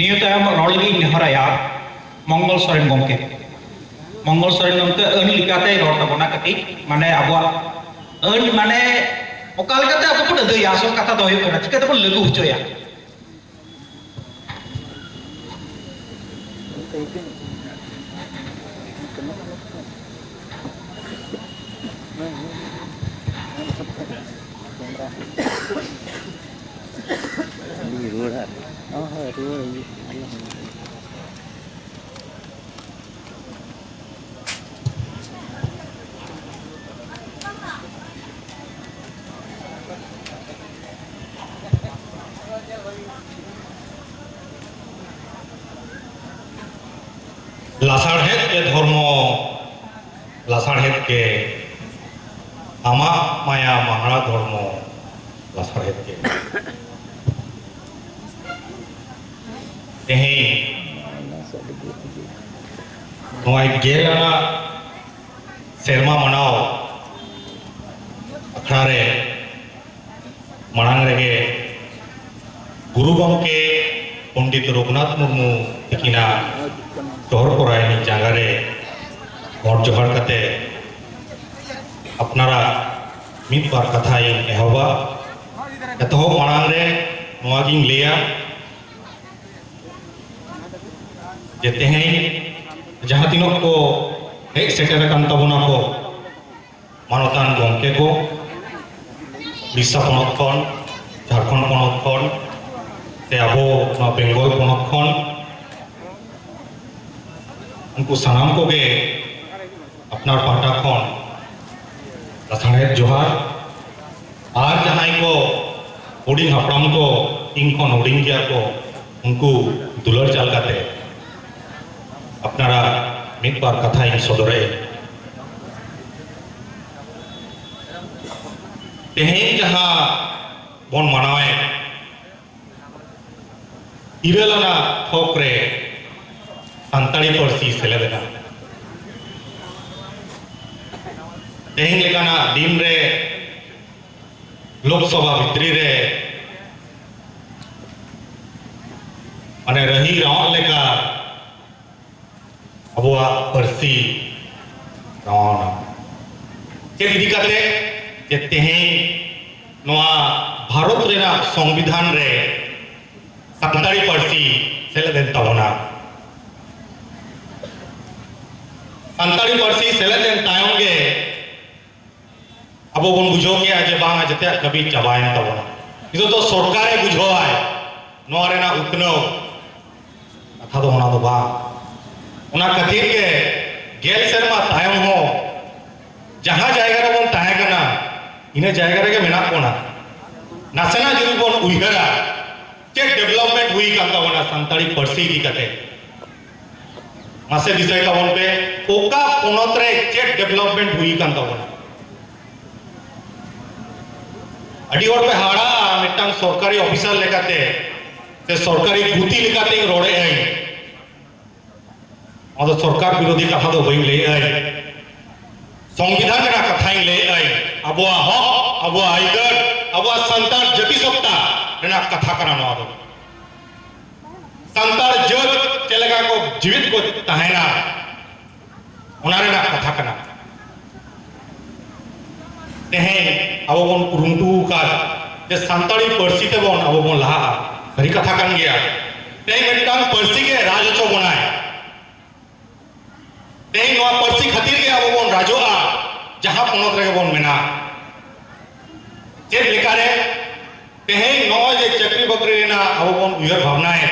neo तायम रॉलगी नेहराया मंगल सोरेन गमके अन लिकाते rod तबना कति माने अबवा अन माने ओकाल कते अब को दया आसो कथा दो होय चिका तो लगु होचोया लासाढ़ेद के धर्म लासाढ़ेद के आमा माया महारा धर्म लासाढ़ेद के तेहे नोय गेलना सेरमा मनाओ अखड़ारे मनांग रेगे गुरु गमके पंडित रघुनाथ मुर्मू तकिना तोहर परायनी जागारे और जोहर कते अपनारा मित बार कथा एहबा एतहो मांग रे नोआगिंग लेया जे तेहे जहाँ तीनों को एक सेटर कान तबना को मानवतान गमके को उड़ीसा पनत खन झारखंड पनत खन से आबो बेंगल पनत खन उनको सानाम को गे अपना पाटा खन लासाढ़ेद जोहार और जहां को हुडिंग हापड़ाम को इन खन हुडिंग गया को उनको दुलर चाल काते अपनारा मित बार कथा इन सदरे तेहें जहां बन मनावे इरेलना थोक रे संताली पार्सी सेलेदना तेहें लेकाना दिन रे लोकसभा भित्री रे माने रही रावण लेका अबुआ पार्सी रावण के इदी काते जे तेहें नोआ भारत रेना संविधान रे संताली पार्सी सेलेदेन तबना संताली पार्सी सेलेदेन तायम गे अब बन बुझो के आज बांग जते कभी चाबायन तबना इतो तो सरकारे बुझोआय नोआ रेना उतनो कथा दो ओना दो बा ओना कथीर के गेल शर्मा तायम हो जहां जायगा रे बन ताहे कना इने जायगा रे के मेना कोना नासेना जुरी बन उइहरा के डेवलपमेंट हुई का तबना संताली पार्सी की कते मासे विषय तबन पे ओका पोनत रे चेक डेवलपमेंट हुई का तबना अड़ी और पे हाड़ा मिटांग सरकारी ऑफिसर लेकाते से सरकारी गुती लेकाते रोड़े आई और सरकार विरोधी कथा दो बई ले आई संविधान रा कथाई ले आई अबुआ हक अबुआ आइगर अबुआ संतान जति सत्ता रेना कथा करा नवा दो संतान जग चलेगा को जीवित को तहना ओना रेना कथा कना तेहे अब बन कुरुंटू का जे संताली पार्सी ते बन अब बन लहा सही कथा कन गया तेहे मिटांग पार्सी के राजचो बनाए तेहे नवा पार्सी खातिर के अब बन राजोआ जहां पनत रे बन मेना चेक लेकारे तेहे नवा जे चक्री बकरी रेना अब बन उयर भावना है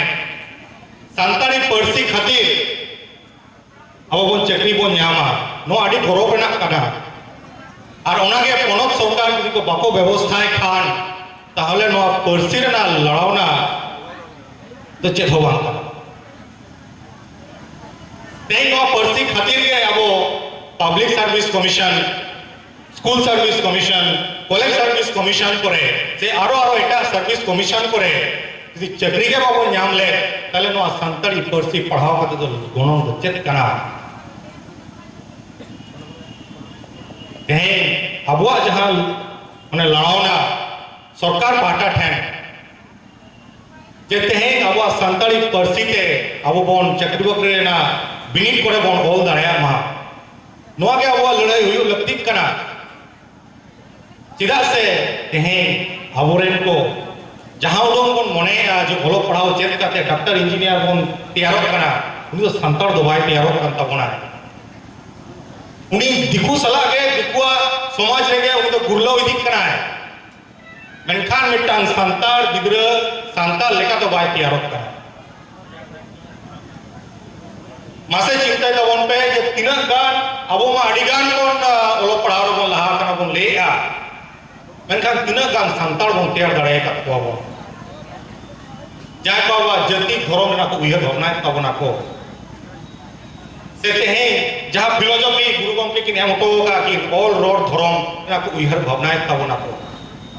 संताली पार्सी खातिर अब बन चक्री बन न्यामा नो आडी गौरव रेना कना और ओनागे पनत सरकार जदि को बाको व्यवस्थाय खान ताहले नो पार्सी रेना लड़ावना तो चेत हो बांग तेई नो पार्सी खातिर के अब public service commission school service commission college service commission करे से आरो एटा सर्विस कमिशन करे जदि चक्री के बाबो नाम ले ताले नो संताली पार्सी पढ़ाव कते तो गुणों तो चेत कना अबुआ जहां उन्हें लड़ावना सरकार पाटा ठेन जे तेहें अब सानताड़ी पार्सी ते अब बन चाकरी बाकरी रेना बिनिड करे बन ऑल दाड़े मा नोआ के अब लड़ाई हुई लगती कना चिदा से तेहें अबोरेन को जहां उडों बन मने जो ओलो पढ़ाओ चेक करते डॉक्टर इंजीनियर बन तैयार कना उनी तो सानताड़ दो भाई तैयार करन तबना उनी दिकु सला के दिकुआ समाज रे के उनी तो गुरलो इदी कना है मेनखान मिटांग सानताड़ गिद्रा सानताड़ लेका तो भाई तैयार कना मासे चिंता तबन पे जे तिना गान अब मा अडिगान बन ओलो पढ़ाओ बन लहा कना बन लेया मेनखान तिना गान सानताड़ बन तैयार दाड़े का को बन जाय को जाति धर्म ना को उयहर भावना तबना को से तेहें जहां फिलोसफी गुरु गमके की नेमतो का कि ऑल रोड धर्म ना को उयहर भावना तबना को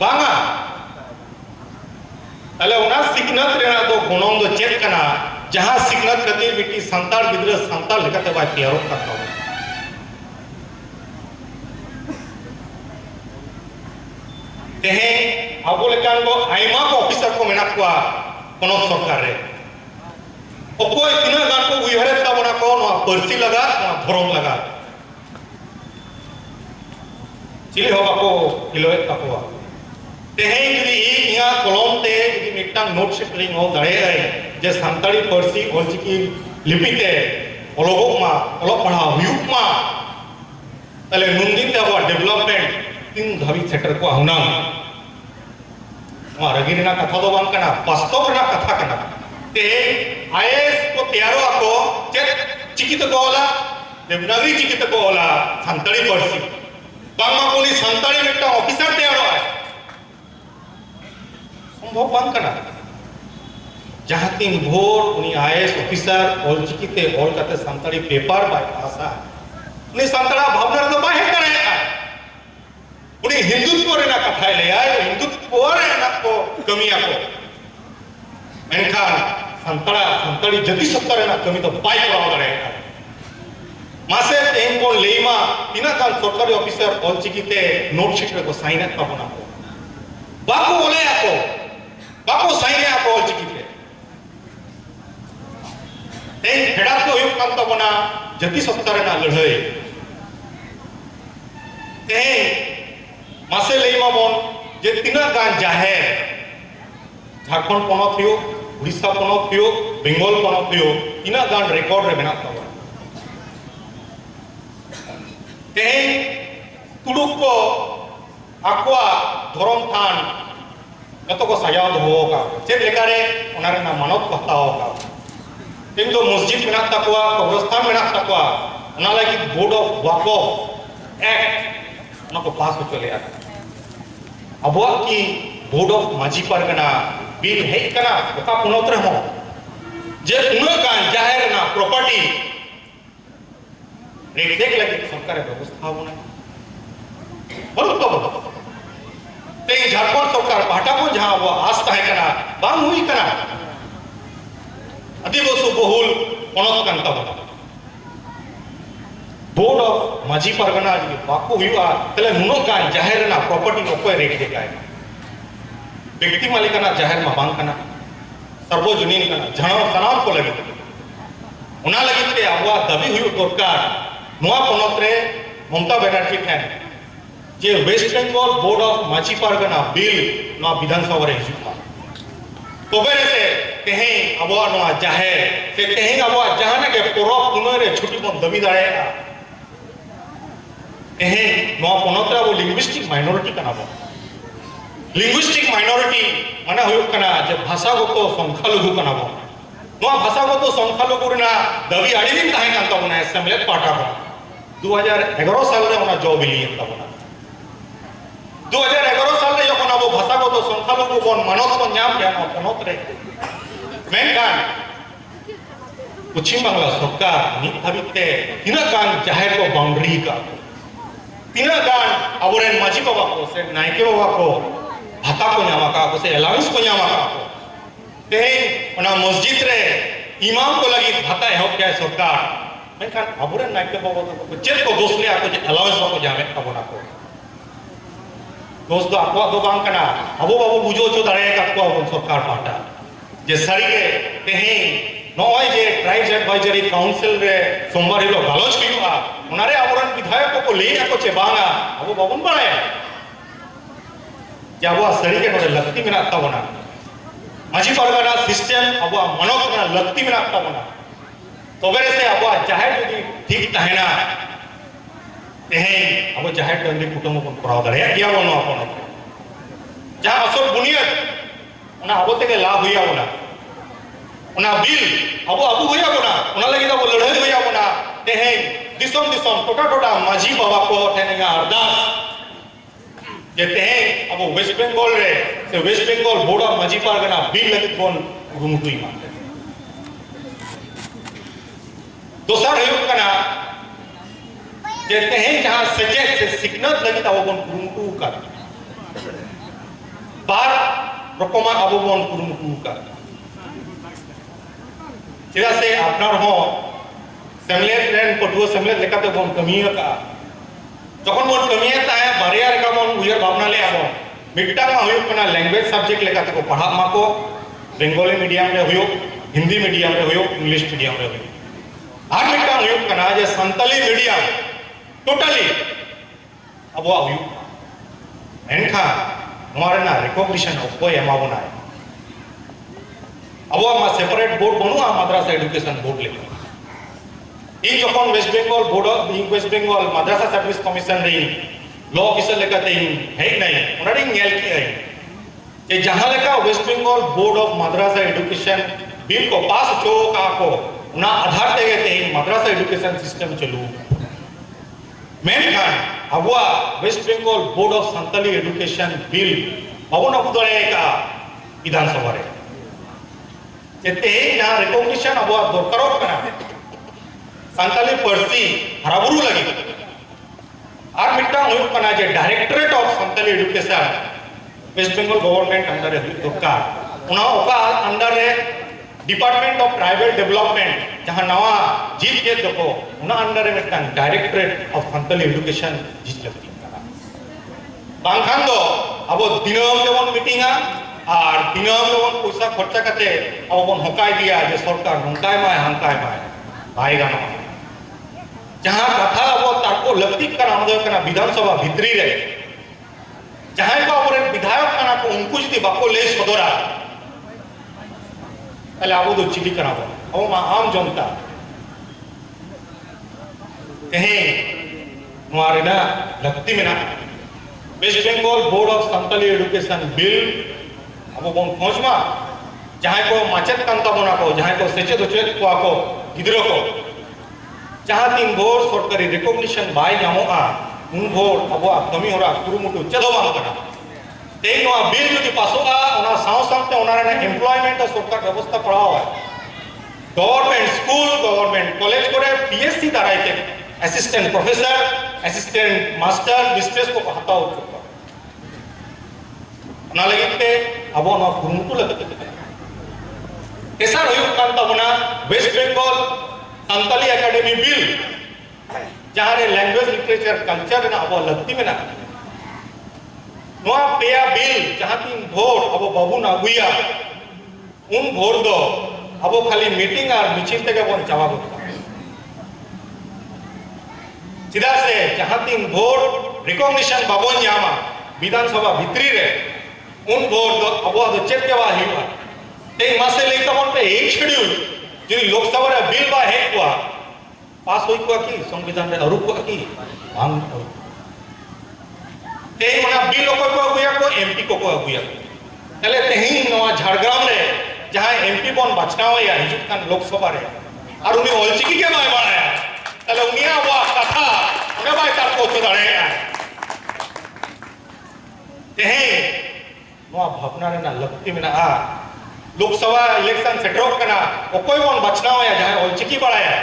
बांगा अले उना सिकनत रेना दो गुणों दो चेक कना जहां सिकनत खातिर बिटी सानताड़ गिद्रा सानताड़ लेकाते बाय तैयार करता तेहें अब लेकान को आइमा को ऑफिसर को मेना को पनोत सरकार रे अकोय तिना गान को उयहरे तबना को नो पर्सी लगा नो धर्म लगा चिले होगा को हिलोए तकवा तेहें जदी इया कलम ते जदी मिटांग नोट शेटरिंग हो दाड़े जे सानताड़ी पर्सी ऑलचिकी लिपिते ओलोगो मा ओलो पढ़ा हुयुक मा तले नुंदिन ते अब डेवलपमेंट तीन धावी सेटर को हुना रगीना कथा दो बांग कना वास्तव ना कथा कना ते आईएएस को तैयारो आको चेक चिकित को होला देवनागरी चिकित को होला सानताड़ी पर्सी बांगा कोनी सानताड़ी मिटा ऑफिसर तैयारो है संभव बांग कना जहां तीन भोर उनी आईएएस ऑफिसर ऑल चिकिते ऑल कते सानताड़ी पेपर बाय पासा उनी सानताड़ा भावना तो बाहे करे उनी हिंदुत्व रेना कथा ले आए हिंदुत्व रेना को कमिया को मेनखान सानताड़ी जति सत्ता रेना कमी तो बाय कराव दाड़े मासे तेन को लेमा तिना कान सरकारी ऑफिसर ऑल चिकिते नोट शीट रे को साइन तबना को बाको बोले आको बाको साइन आको ऑल चिकिते तेन फेडा को हुयुक कान तबना जति सत्ता रेना लड़ाई तेन मासे लेमा बन जे तिना गान जाहेर झारखंड पनत हियो उड़ीसा पनत हियो बेंगल पनत हियो तिना गान रिकॉर्ड रे मेना तबा तेहें तुडुक को आकुआ धर्म थान जतो को सजाव दो का चेक लेकारे ओना रे ना मानव को हताओ का तेन दो मस्जिद मेना तकवा कब्रस्तान मेना तकवा ओना लागी बोर्ड ऑफ वक्फ एक्ट ना को पास हो चले आ अब की बोर्ड ऑफ माजी परगना बिल है कना ओका पुनोत रे हो जे उना गान जाहेर ना प्रॉपर्टी रेख देख लगी सरकार व्यवस्था होना बरोबर तो ते झारखंड सरकार पाटा को जहां वो आस्था है कना बांग हुई कना आदिवासी बहुल पनत कांता बना बोर्ड ऑफ माजी परगना जी बाको हुआ तले नुनो गान जाहेर ना प्रॉपर्टी ओको रेख देखाय व्यक्ति मालिकाना जाहेर मा बांग कना सर्वजनीन कना जहां सनाम को लगी उना लगी ते आबवा दाबी हुई सरकार नोआ पनत रे ममता बनर्जी ठेन जे वेस्ट बेंगल बोर्ड ऑफ माजी परगना बिल नोआ विधानसभा रे हिजुआ तबे रे से तेहें आबवा नोआ जाहेर से तेहें आबवा जहां के परब पुनः रे छुट्टी बन दाबी दाड़ेगा तेहें नोआ पनत रे वो लिंग्विस्टिक माइनॉरिटी कना बो लिंग्विस्टिक माइनॉरिटी माने हुयुक कना जे भाषागत संख्यालघु कना बो नोआ भाषागत संख्यालघु रेना दाबी आड़ी दिन ताहे कान तबना सेमलेट पाटा बो 2011 साल रे ओना जॉब बिली तबना 2011 साल रे जखन अब भाषागत संख्यालघु बन मानत को नाम के ना पनत रे मेनखान पश्चिम बांग्ला सरकार नित भाबिते तिना गान जाहेर को बाउंड्री का तिना गान अबोरेन माजी बाबा को से नायके बाबा को भाता को नामा का को से अलाउंस को नामा का को तेहें ओना मस्जिद रे इमाम को लगी भाता है क्या सरकार मेनखान अबोरेन नायके बाबा को चेक को दोष ले आको जे अलाउंस को जामे तबना को दोस्त दो आको दो बांग कना अबो बाबू बुझो चो दाड़े का को सरकार पाटा जे सारी के तेहें नॉय जे ट्राइब्स एडवाइजरी काउंसिल रे सोमवार हिलो गालोच हुआ उनारे आबोरन विधायक को ले को चे बांगा अब बाबुन बाड़ाया जे अब सारी के नोडे लक्ति मेना ताबोना माझी परगना सिस्टम अब मनोक ना लक्ति मेना ताबोना तोबेरे से अब जाहेर जदि ठीक तहेना तेहें अब जाहेर टंडी कुटुंब को कराव दाड़े गया बोनो अपन जहां असल बुनियाद उना अब तेगे लाभ हुआ उना उना बिल अब अबू हुआ उना उना लगी अब लड़ाई हुआ उना तेहें दिसम दिसम टोटा टोटा माझी बाबा को तेनेगा अरदास जे तेहें अब वेस्ट बंगाल रे से वेस्ट बंगाल बोर्ड ऑफ माझी पारगना बिल लगी कोन गुमुटुई मा दोसर हुआ कना जे तेहें जहां सचेत से सिकनत लगी ताव कोन गुमुटु का बार रकमा अब बन गुमुटु का चेदा से आपनार हो सेमलेट रेन पटुआ सेमलेट लेकाते बन कमिया का जखन बन कमिया ता है बारिया रेका बन उयर भावना ले आबो मिट्टा मा हुयो कना लैंग्वेज सब्जेक्ट लेकाते को पढ़ा मा को बंगाली मीडियम रे हुयो हिंदी मीडियम रे हुयो इंग्लिश मीडियम रे हुयो आर मिट्टा हुयो कना जे संतली मीडियम टोटली अब हुयो एनखा हमारे ना रिकॉग्निशन कोई एमाबोना है अब हम सेपरेट बोर्ड बनुआ मद्रासा एजुकेशन बोर्ड लेकर इन जखन West Bengal board of West Bengal मद्रासा सर्विस कमीशन रे लॉ ऑफिसर लेकर ते है नहीं उनारी नेल की है जे जहां लेका West Bengal board of madrasa education bill को पास जो का को उना आधार तेगे ते मद्रासा एजुकेशन सिस्टम चलू मेन खान अब West Bengal board of Santali education bill पवन अबुदरे का विधानसभा रे जेते ना रिकॉग्निशन अब दरकारो कना संताली पर्सी हराबुरु लगी आर मिट्टा हुयो कना जे directorate of Santali education West Bengal government under दरकार उना ओका अंडर रे डिपार्टमेंट ऑफ ट्राइबल डेवलपमेंट जहां नवा जीत के दको उना अंडर रे मिट्टा डायरेक्टरेट ऑफ संताली एजुकेशन जीत लगती कना बांखान दो अब दिनम जेमन मीटिंगा और दिनम जेमन पैसा खर्चा करते अब बन हकाय दिया जे सरकार नंकाय माय हंकाय माय भाई गाना जहां कथा अब ताको लगती कना हमदो कना विधानसभा भितरी रे जहां को अपने विधायक कना को उनको जदि बाको ले सदरा तले अब दो चिली कना अब मा आम जनता कहे हमारे ना लगती में ना West Bengal board of Santali education bill अब बन खोजमा जहां को माचेत कांता बना को जहां को सेचेत उचेत को गिदरो को जहां तीन भोर सरकारी रिकॉग्निशन बाय नामोआ उन भोर अब कमी होरा कुरुमुटु चेदो बांग कना ते नोआ बिल जदि पासोगा ओना साव सावते ओना रे एम्प्लॉयमेंट सरकार व्यवस्था पड़ाओ है गवर्नमेंट स्कूल गवर्नमेंट कॉलेज करे पीएससी दारायते assistant professor assistant master mistress को हटाओ ना लगते अब ओना कुरुमुटु लगते केसा होयो कांता बना West Bengal Santali academy bill जहां रे लैंग्वेज लिटरेचर कल्चर ना अब लगती में ना नोआ पेया बिल जहां तीन भोर अब बाबू ना गुया उन भोर दो अब खाली मीटिंग और मिचिल तक बन चावा चिदा से जहां तीन भोर रिकॉग्निशन बाबन यामा विधानसभा भित्री रे उन भोर दो अब दो चेक के हिवा ते मासे ले तमन पे एक शेड्यूल जदि लोकसभा रे बिल बा हेक हुआ पास होई को की संविधान रे अरुप को की हम ते मना बिल को गुया को एमपी को गुया तले तेही नवा झारग्राम रे जहां एमपी बन बचनाव या हिजुक कान लोकसभा रे और उनी ऑलचिकी के बाय बाया तले उनिया वा कथा उने बाय तार को दाड़े तेही नवा भावना रे ना लगती में ना आ लोकसभा इलेक्शन सेटरोक कना ओकोय बन बचनाव या जहां ऑलचिकी बढ़ाया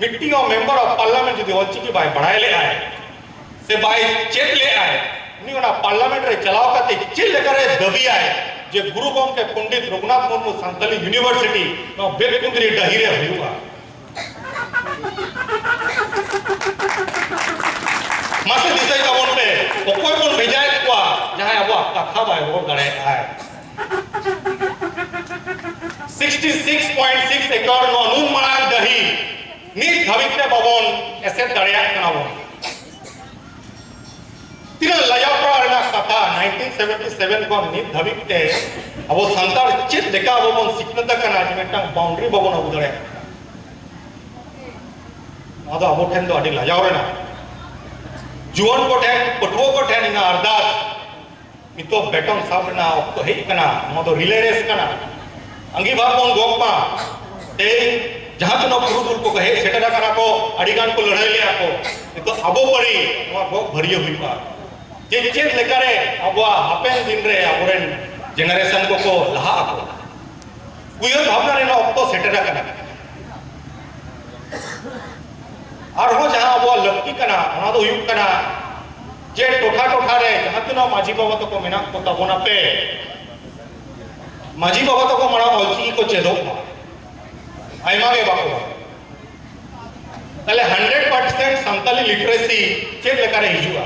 मिट्टी और मेंबर ऑफ पार्लियामेंट जदि ऑलचिकी बाय बढ़ाए ले आए से बाय चेक ले आए उनी ओना पार्लियामेंट रे चलाव काते चिल लेकर दबी आए जे गुरुगोम के पंडित रघुनाथ मुर्मू संताली यूनिवर्सिटी नो बेकुंदरी डहिरे हुआ मासे दिसै तबन पे ओकोय बन भेजाय को जहां अब कथा बाय रोड गड़े आए 66.6 एकड़ नुन मांग दही नित धाबिते बाबन एसेट दाड़िया कना बन तीन लजापड़ा कथा 1977 को नित धाबिते अब सानतार चेत लेका बाबन सिखनत कना जे बाउंड्री बाबन अगु दाड़िया अब ठेन तो अड़ी लजावरेना जुआन को ठेन पटुओ को ठेन इना अरदास नितो बेटन साबना ऑक्टो हेज कना मोदो रिले रेस कना अंगी बाबन गोपा ते जहां तनो पुरुदुल को कहे सेटरा कना को अड़ीगान को लड़ाई लिया को नितो अबो पड़ी नवा गो भरियो हुईपा जे चेत लेकारे अबवा हापेन दिन रे अबोरेन जनरेशन को लहा को उयो भावना रे ऑक्टो सेटरा कना और हो जहां अबवा लक्की कना ओना दो हुई कना जे टोठा टोठा रे जहां तनो माझी बाबा तो को मेना को तबोना पे माझी बाबा तो को मणा अलची को चेदो आइमा के बाको तले 100% संताली लिटरेसी चेक लेकारे हिजुआ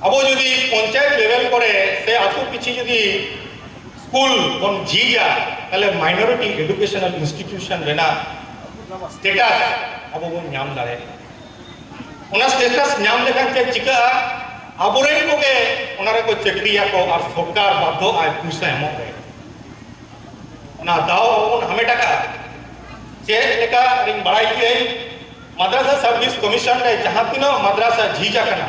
अबो जदी पंचायत लेवल करे से आतु पिछि जदी स्कूल बन जीजा तले माइनॉरिटी एजुकेशनल इंस्टीट्यूशन रेना स्टेटस अबो बन नाम दारे उना स्टेटस नाम लेखान चे चिका अबोरेन को के उनारे को चक्रिया को और सरकार बाध्य आय पुसा एमो रे उना दाव उन हमें टका चे लेका रिंग बड़ाई के मद्रासा सर्विस कमीशन रे जहां तिनो मद्रासा झीजा कना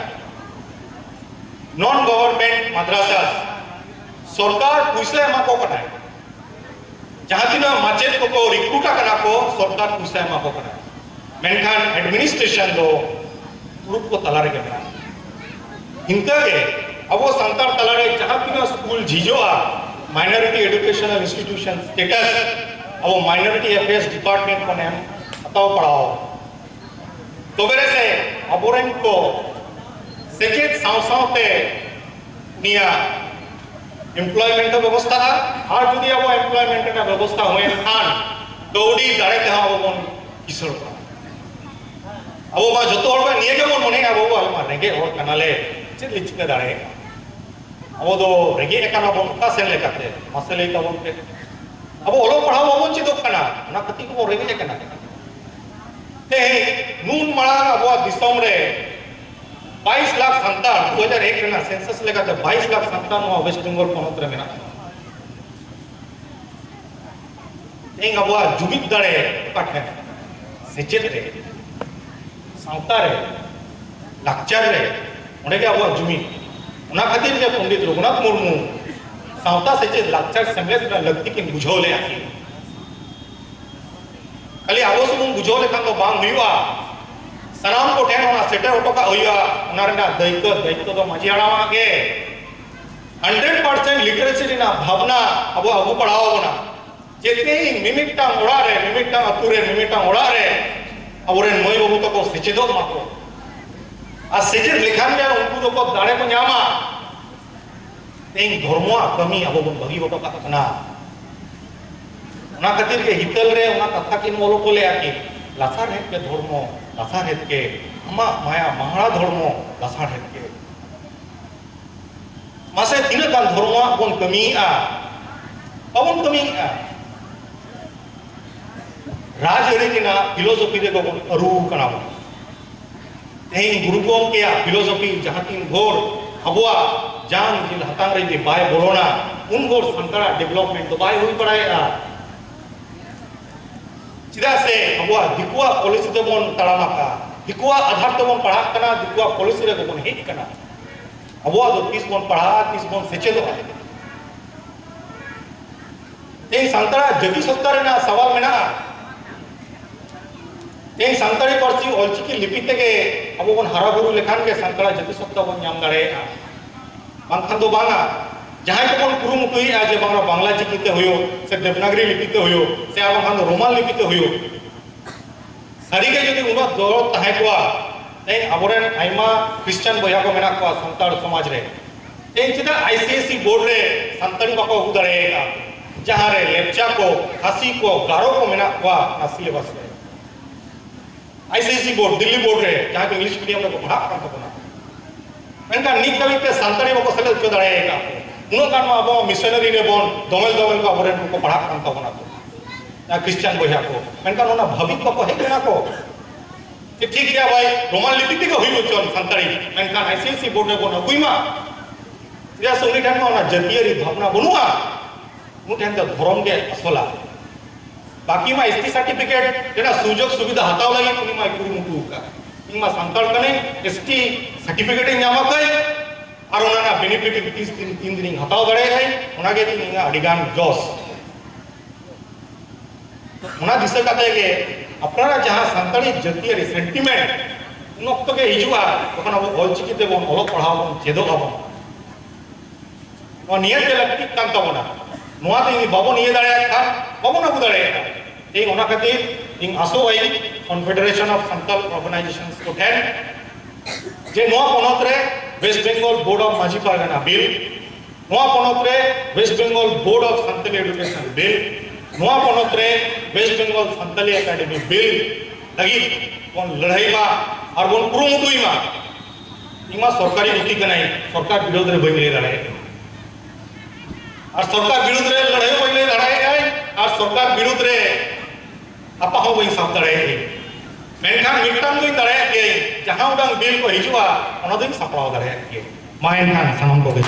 नॉन गवर्नमेंट मद्रासा सरकार पुसा एमा को कना जहां तिनो माचेत को रिक्रूटा कना को सरकार पुसा एमा को कना मेनखान एडमिनिस्ट्रेशन दो ग्रुप को तलारे के बना इनका के अब वो संतार तलारे जहां तिनो स्कूल झीजोआ माइनॉरिटी एजुकेशनल इंस्टीट्यूशन स्टेटस अब वो माइनॉरिटी अफेयर्स डिपार्टमेंट को नेम बताओ पढ़ाओ तो बेरे से अबोरेन को सेचेत सावसावते निया एम्प्लॉयमेंट व्यवस्था और जदी अब एम्प्लॉयमेंट का व्यवस्था होए खान गौडी दाड़े ते अब बन किशोर अब मा जतो हर निये के मन मने अब मा रेगे और कनाले चेत लिचके दाड़े अब दो रेगे एकाना बन का सेन लेकाते मसले तबन के अब ओलो पढ़ाओ बन चिदो कना ना कति को रेगे कना ते नून माळा अब दिसम रे 22 लाख संतान 2001 रेना सेंसस लेकाते 22 लाख संतान नो वेस्ट बंगाल पनत रे मेना तेंग अब जुबित दाड़े काठे सेचेत रे सावता रे लाक्चर रे ओंडे के अब जुमी उना खातिर के पंडित रघुनाथ मुर्मू सावता सेचे लाक्चर सेमलेस ना लगती के बुझोले आखी खाली आवो सुमुं बुझोले खान तो बांग हुआ सनाम को ठेन ओना सेटर ओटो का हुआ ओना रेना दायित्व तो माझी हाड़ामा के 100% लिटरेसी रेना भावना अब अगु पढ़ाओ बना जेते मिमिटा ओड़ा रे मिमिटा अतु रे मिमिटा ओड़ा रे अबोरेन मई बाबू तो को सेचेदो माको आ सेचेद लेखान में उनको तो को दाड़े को न्यामा तें धर्मवा कमी अब बन बगी बटो का कना ओना खातिर के हितल रे ओना कथा किन मोलो को ले आके लासार है के धर्म लासार है के अमा माया महाड़ा धर्म लासार है के मासे दिन का धर्मवा बन कमी आ पवन कमी आ राजअरी के ना फिलोसफी दे को अरु कना तें गुरु गोम के फिलोसफी जहां तीन घोर अबवा जान जिल हतांग रे दे बाय बोलोना उन घोर संतरा डेवलपमेंट तो बाय हुई पड़ाएगा चिदा से अबवा दिकुआ पॉलिसी तो बन तड़ामा का दिकुआ आधार तो बन पढ़ा कना दिकुआ पॉलिसी रे को बन हेट कना अबवा दो 30 बन पढ़ा 30 बन सेचे दो तें संतरा जति सत्ता रे ना सवाल मेना तें संताली पार्सी अलचिकी लिपि तेगे अब बन हारा बुरु लेखान के संतरा जति सत्ता बन नाम दाड़े बांखान दो बांगा जहां को बन कुरुमुटुई आ जे बांगा बांग्ला चिकीते होयो से देवनागरी लिपिते होयो से आ बांखान रोमान लिपिते होयो सारी के जदी उना दो ताहे कोआ तें अबोरेन आइमा क्रिश्चियन बया को मेना को संताल समाज रे तें चिदा आईसीएसई बोर्ड रे संताली बाको हु दाड़ेगा जहां रे लेप्चा को खासी को गारो को मेना को ना सिलेबस रे आईसीएसई बोर्ड दिल्ली बोर्ड रे जहां के इंग्लिश मीडियम रे को पढ़ा करन तो बना मेनका निक दबिते संताली बाको सेले चो दाड़ेगा उन्होंने गान अब मिशनरी रे बन दमल दमल को अबरेन को पढ़ा कान तबना को क्रिश्चियन बया को मेनकान ओना भाविक को हेकना को ठीक गया भाई रोमान लिपि के हुई बचन संताड़ी मेनकान आईसीएसई बोर्ड में बन हुईमा या सोनी ठन में जातीय भावना बनुआ उठन तो धर्म के असला बाकी मा एसटी सर्टिफिकेट जेना सुजोग सुविधा हताव लगी उनी मा कुरुमुटु का इमा संताल कने एसटी सर्टिफिकेट ᱧᱟᱢᱟ कई और ओना बेनिफिट 3 दिन हताव दड़े है ओना गे तीन अडिगान जॉस ओना दिशा काते के अपना जहां संताली जातीय सेंटिमेंट उन वक्त के हिजुआ तखन अब ऑलचिकी ते बन ओलो पढ़ाव बन चेदो आबो और नियत लगती कान तबना नोआ ते बाबो निये दाड़े था बाबो ना दाड़े ए ओना खातिर इन आसो आई कॉन्फेडरेशन ऑफ संताल ऑर्गेनाइजेशंस को ठेन जे नोआ पनत रे वेस्ट बंगाल बोर्ड ऑफ माजी पारगाना बिल नोआ पनत रे West Bengal board of Santali education bill नोआ पनत रे West Bengal Santali academy bill लगी कोन लड़ाई मा और कोन कुरुमुटुई मा इमा सरकारी नीति कनाई सरकार विरोध रे बइले दाड़े और सरकार विरुद्ध रे लड़ाई बइले लड़ाई है और सरकार विरुद्ध रे आपा हो वही सब दड़े मेनखान मिटन दुई दड़े के जहां उडंग बिल को हिजुआ ओना दुई सपड़ाव दड़े के मायन खान सनम को के